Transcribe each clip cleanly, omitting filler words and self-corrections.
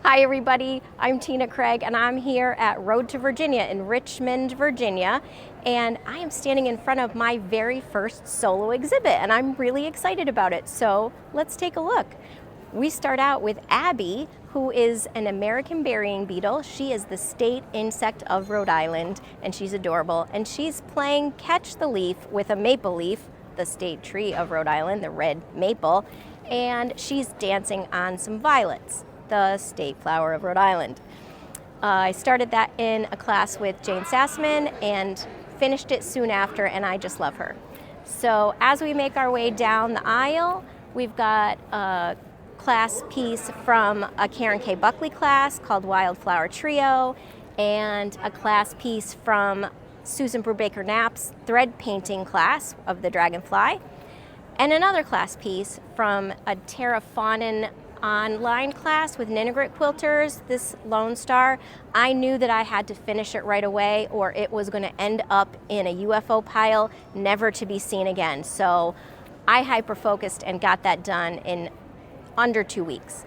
Hi everybody, I'm Tina Craig and I'm here at Road to Virginia in Richmond, Virginia, and I am standing in front of my very first solo exhibit and I'm really excited about it, so let's take a look. We start out with Abby, who is an American burying beetle. She is the state insect of Rhode Island and she's adorable, and she's playing catch the leaf with a maple leaf, the state tree of Rhode Island, the red maple, and she's dancing on some violets, the state flower of Rhode Island. I started that in a class with Jane Sassman and finished it soon after, and I just love her. So as we make our way down the aisle, we've got a class piece from a Karen K. Buckley class called Wildflower Trio, and a class piece from Susan Brubaker Knapp's thread painting class of the Dragonfly, and another class piece from a Tara Fawnin online class with Ninigrit quilters, this Lone Star. I knew that I had to finish it right away or it was going to end up in a UFO pile, never to be seen again. So I hyper-focused and got that done in under 2 weeks.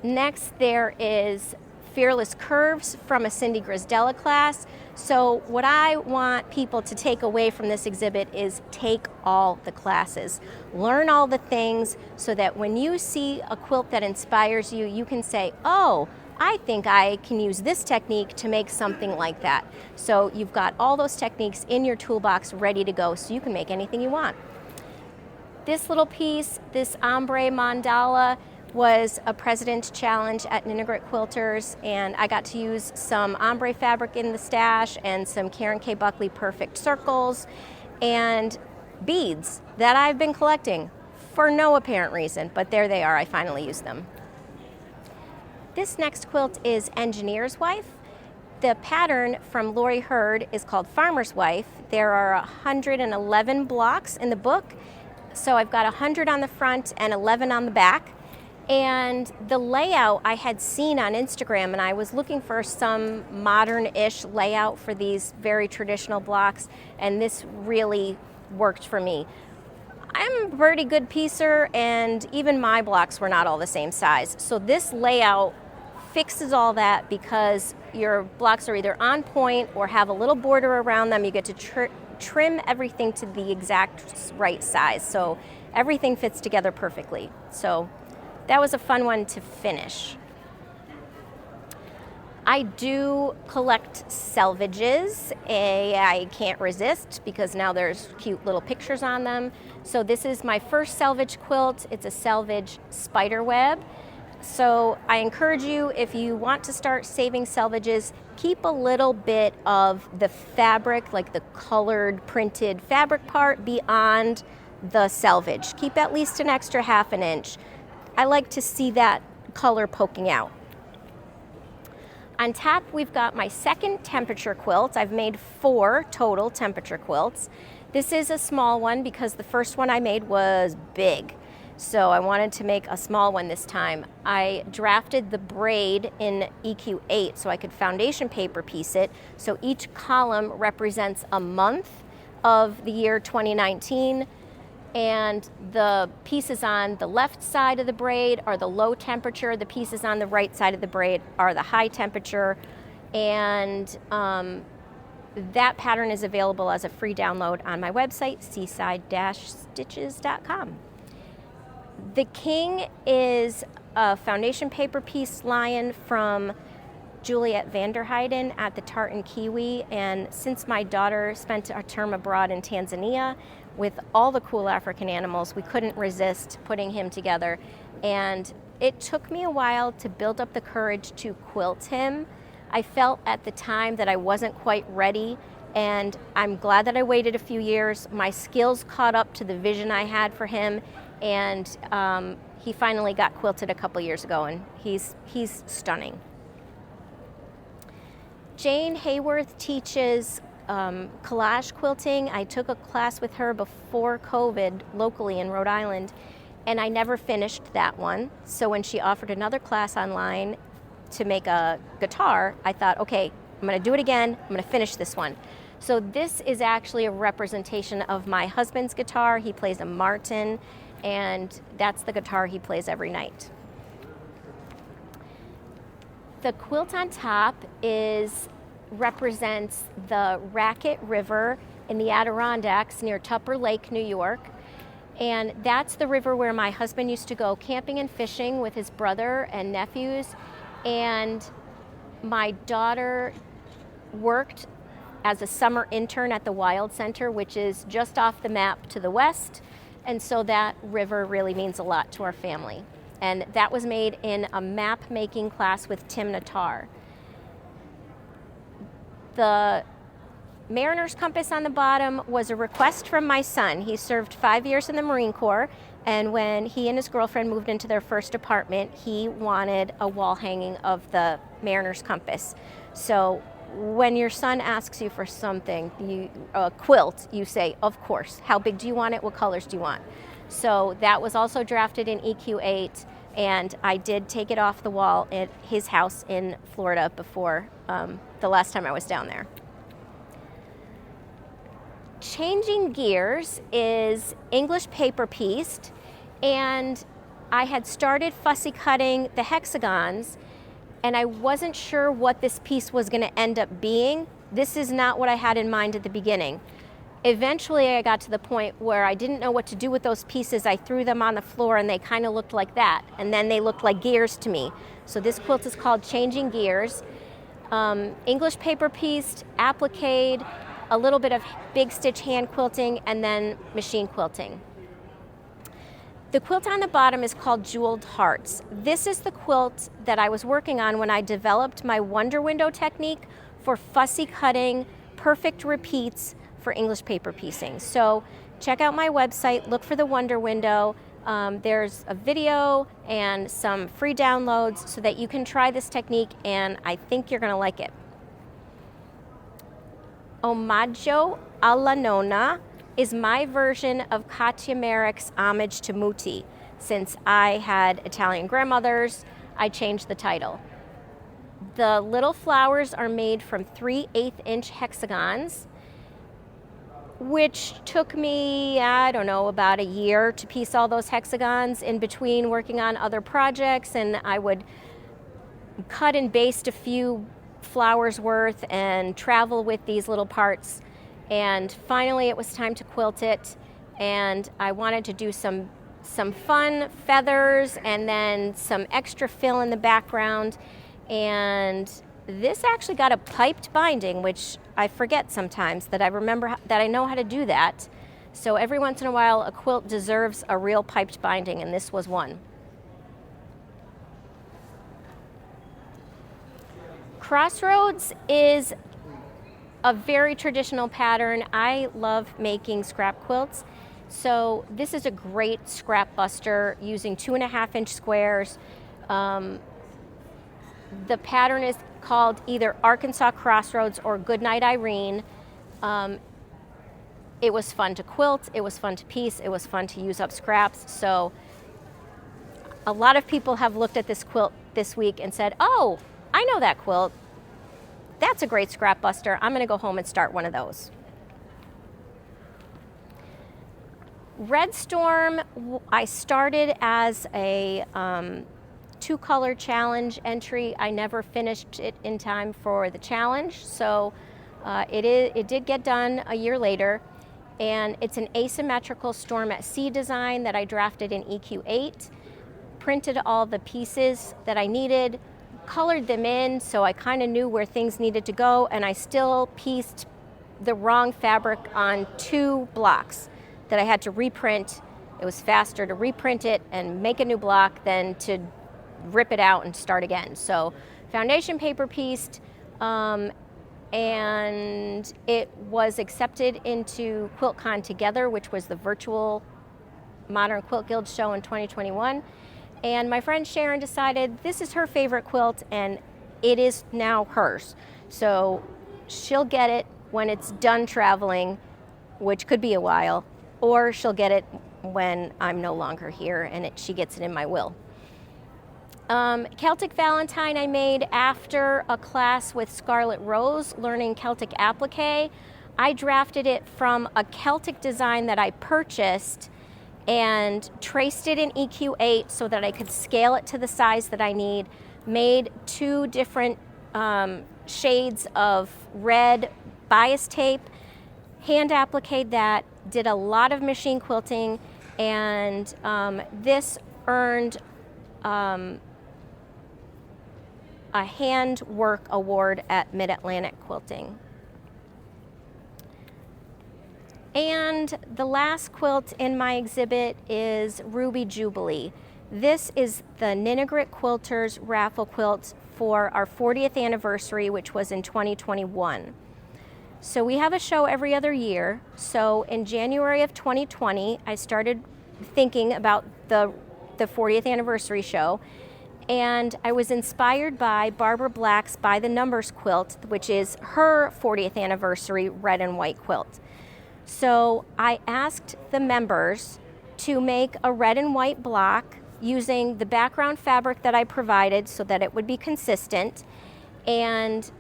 Next, there is Fearless Curves from a Cindy Grisdella class. So what I want people to take away from this exhibit is take all the classes. Learn all the things so that when you see a quilt that inspires you, you can say, oh, I think I can use this technique to make something like that. So you've got all those techniques in your toolbox ready to go so you can make anything you want. This little piece, this ombre mandala, was a President's Challenge at Ninigrit Quilters, and I got to use some ombre fabric in the stash and some Karen K. Buckley perfect circles and beads that I've been collecting for no apparent reason, but there they are, I finally used them. This next quilt is Engineer's Wife. The pattern from Lori Hurd is called Farmer's Wife. There are 111 blocks in the book, so I've got 100 on the front and 11 on the back. And the layout I had seen on Instagram, and I was looking for some modern-ish layout for these very traditional blocks, and this really worked for me. I'm a pretty good piecer, and even my blocks were not all the same size. So this layout fixes all that because your blocks are either on point or have a little border around them. You get to trim everything to the exact right size, so everything fits together perfectly. So that was a fun one to finish. I do collect salvages. I can't resist because now there's cute little pictures on them. So this is my first salvage quilt. It's a salvage spider web. So I encourage you, if you want to start saving salvages, keep a little bit of the fabric, like the colored printed fabric part, beyond the salvage. Keep at least an extra ½ inch. I like to see that color poking out. On top, we've got my second temperature quilt. I've made 4 total temperature quilts. This is a small one because the first one I made was big. So I wanted to make a small one this time. I drafted the braid in EQ8 so I could foundation paper piece it. So each column represents a month of the year 2019. And the pieces on the left side of the braid are the low temperature. The pieces on the right side of the braid are the high temperature. And that pattern is available as a free download on my website, seaside-stitches.com. The king is a foundation paper piece lion from Juliet Vanderheiden at the Tartan Kiwi. And since my daughter spent a term abroad in Tanzania with all the cool African animals, we couldn't resist putting him together. And it took me a while to build up the courage to quilt him. I felt at the time that I wasn't quite ready, and I'm glad that I waited a few years. My skills caught up to the vision I had for him, and he finally got quilted a couple years ago, and he's stunning. Jane Hayworth teaches collage quilting. I took a class with her before COVID locally in Rhode Island, and I never finished that one. So when she offered another class online to make a guitar, I thought, okay, I'm going to do it again. I'm going to finish this one. So this is actually a representation of my husband's guitar. He plays a Martin, and that's the guitar he plays every night. The quilt on top represents the Racket River in the Adirondacks near Tupper Lake, New York. And that's the river where my husband used to go camping and fishing with his brother and nephews. And my daughter worked as a summer intern at the Wild Center, which is just off the map to the west. And so that river really means a lot to our family. And that was made in a map making class with Tim Natar. The Mariner's Compass on the bottom was a request from my son. He served 5 years in the Marine Corps, and when he and his girlfriend moved into their first apartment, he wanted a wall hanging of the Mariner's Compass. So when your son asks you for something, a quilt, you say, of course. How big do you want it? What colors do you want? So that was also drafted in EQ8, and I did take it off the wall at his house in Florida before the last time I was down there. Changing Gears is English paper pieced, and I had started fussy cutting the hexagons, and I wasn't sure what this piece was going to end up being. This is not what I had in mind at the beginning. Eventually I got to the point where I didn't know what to do with those pieces. I threw them on the floor and they kind of looked like that, and then they looked like gears to me. So this quilt is called Changing Gears. English paper pieced, appliqued, a little bit of big stitch hand quilting, and then machine quilting. The quilt on the bottom is called Jeweled Hearts. This is the quilt that I was working on when I developed my Wonder Window technique for fussy cutting, perfect repeats for English paper piecing. So check out my website, look for the Wonder Window. There's a video and some free downloads so that you can try this technique, and I think you're gonna like it. Omaggio alla Nonna is my version of Katya Merrick's Homage to Muti. Since I had Italian grandmothers, I changed the title. The little flowers are made from 3/8 inch hexagons, which took me, I don't know, about a year to piece all those hexagons in between working on other projects, and I would cut and baste a few flowers worth and travel with these little parts. And finally it was time to quilt it, and I wanted to do some fun feathers and then some extra fill in the background. And this actually got a piped binding, which I forget sometimes that I know how to do that. So every once in a while a quilt deserves a real piped binding, and this was one. Crossroads is a very traditional pattern. I love making scrap quilts. So this is a great scrap buster using 2.5 inch squares. The pattern is called either Arkansas Crossroads or Goodnight Irene. It was fun to quilt, it was fun to piece, it was fun to use up scraps. So a lot of people have looked at this quilt this week and said, oh, I know that quilt. That's a great scrap buster. I'm gonna go home and start one of those. Red Storm, I started as a 2-color challenge entry. I never finished it in time for the challenge, so it did get done a year later, and it's an asymmetrical Storm at Sea design that I drafted in EQ8, printed all the pieces that I needed, colored them in so I kind of knew where things needed to go, and I still pieced the wrong fabric on 2 blocks that I had to reprint. It was faster to reprint it and make a new block than to rip it out and start again. So foundation paper pieced, and it was accepted into QuiltCon Together, which was the virtual Modern Quilt Guild show in 2021. And my friend Sharon decided this is her favorite quilt, and it is now hers. So she'll get it when it's done traveling, which could be a while, or she'll get it when I'm no longer here and she gets it in my will. Celtic Valentine I made after a class with Scarlet Rose learning Celtic applique. I drafted it from a Celtic design that I purchased and traced it in EQ8 so that I could scale it to the size that I need. made 2 different shades of red bias tape, hand appliqued that, did a lot of machine quilting, and this earned a handwork award at Mid-Atlantic Quilting. And the last quilt in my exhibit is Ruby Jubilee. This is the Ninigrit Quilters raffle quilt for our 40th anniversary, which was in 2021. So we have a show every other year. So in January of 2020, I started thinking about the 40th anniversary show, and I was inspired by Barbara Black's By the Numbers quilt, which is her 40th anniversary red and white quilt. So I asked the members to make a red and white block using the background fabric that I provided so that it would be consistent, and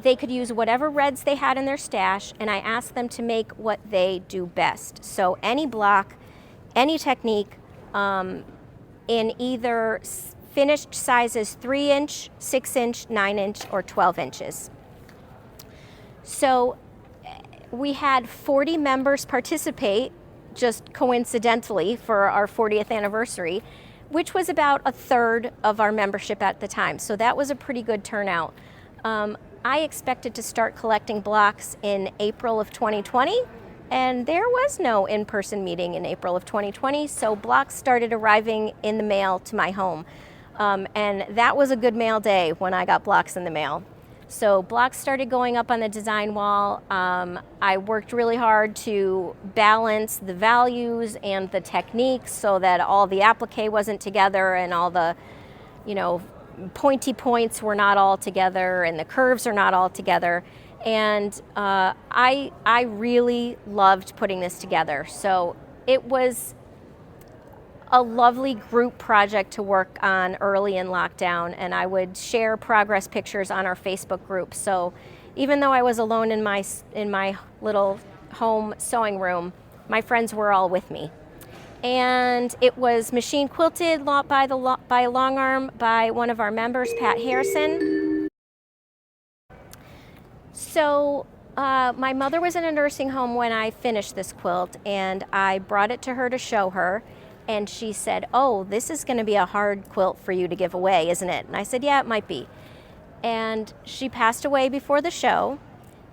they could use whatever reds they had in their stash, and I asked them to make what they do best. So any block, any technique, in either finished sizes 3-inch, 6-inch, 9-inch, or 12 inches. So we had 40 members participate, just coincidentally, for our 40th anniversary, which was about a third of our membership at the time. So that was a pretty good turnout. I expected to start collecting blocks in April of 2020, and there was no in-person meeting in April of 2020, so blocks started arriving in the mail to my home. And that was a good mail day when I got blocks in the mail. So blocks started going up on the design wall. I worked really hard to balance the values and the techniques so that all the applique wasn't together and all the, pointy points were not all together and the curves are not all together. And I really loved putting this together. So it was a lovely group project to work on early in lockdown, and I would share progress pictures on our Facebook group. So even though I was alone in my little home sewing room, my friends were all with me. And it was machine quilted by a long arm by one of our members, Pat Harrison. So my mother was in a nursing home when I finished this quilt, and I brought it to her to show her. And she said, "Oh, this is going to be a hard quilt for you to give away, isn't it?" And I said, "Yeah, it might be." And she passed away before the show.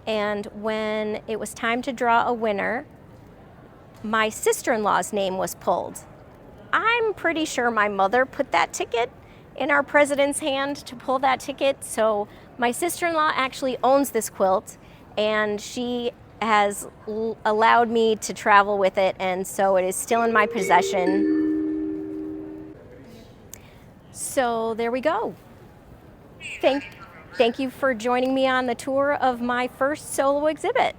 And when it was time to draw a winner, my sister-in-law's name was pulled. I'm pretty sure my mother put that ticket in our president's hand to pull that ticket. So my sister-in-law actually owns this quilt, and she has allowed me to travel with it, and so it is still in my possession. So there we go. Thank you for joining me on the tour of my first solo exhibit.